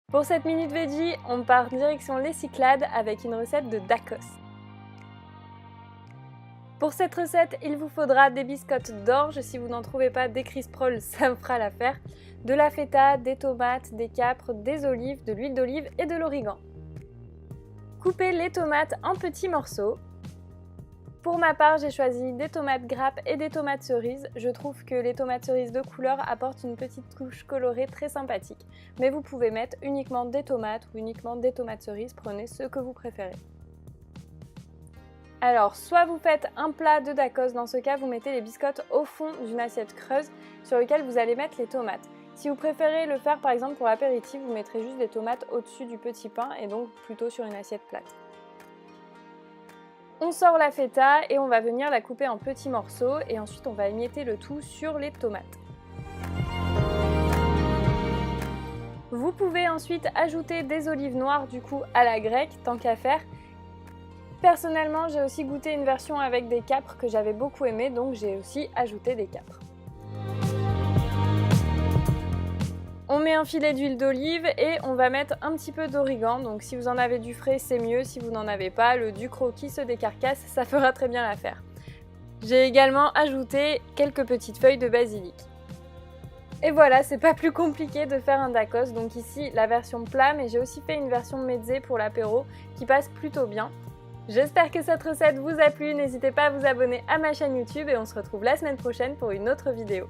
Pour cette minute veggie, on part direction les Cyclades avec une recette de tacos. Pour cette recette, il vous faudra des biscottes d'orge, si vous n'en trouvez pas, des crisproles, ça fera l'affaire, de la feta, des tomates, des capres, des olives, de l'huile d'olive et de l'origan. Coupez les tomates en petits morceaux. Pour ma part, j'ai choisi des tomates grappes et des tomates cerises. Je trouve que les tomates cerises de couleur apportent une petite couche colorée très sympathique. Mais vous pouvez mettre uniquement des tomates ou uniquement des tomates cerises, prenez ce que vous préférez. Alors, soit vous faites un plat de tacos, dans ce cas vous mettez les biscottes au fond d'une assiette creuse sur laquelle vous allez mettre les tomates. Si vous préférez le faire par exemple pour l'apéritif, vous mettrez juste des tomates au-dessus du petit pain et donc plutôt sur une assiette plate. On sort la feta et on va venir la couper en petits morceaux et ensuite on va émietter le tout sur les tomates. Vous pouvez ensuite ajouter des olives noires du coup à la grecque, tant qu'à faire. Personnellement, j'ai aussi goûté une version avec des capres que j'avais beaucoup aimé, donc j'ai aussi ajouté des capres. On met un filet d'huile d'olive et on va mettre un petit peu d'origan, donc si vous en avez du frais c'est mieux, si vous n'en avez pas, le du croquis se décarcasse, ça fera très bien l'affaire. J'ai également ajouté quelques petites feuilles de basilic. Et voilà, c'est pas plus compliqué de faire un tacos, donc ici la version plat, mais j'ai aussi fait une version mezze pour l'apéro qui passe plutôt bien. J'espère que cette recette vous a plu, n'hésitez pas à vous abonner à ma chaîne YouTube et on se retrouve la semaine prochaine pour une autre vidéo.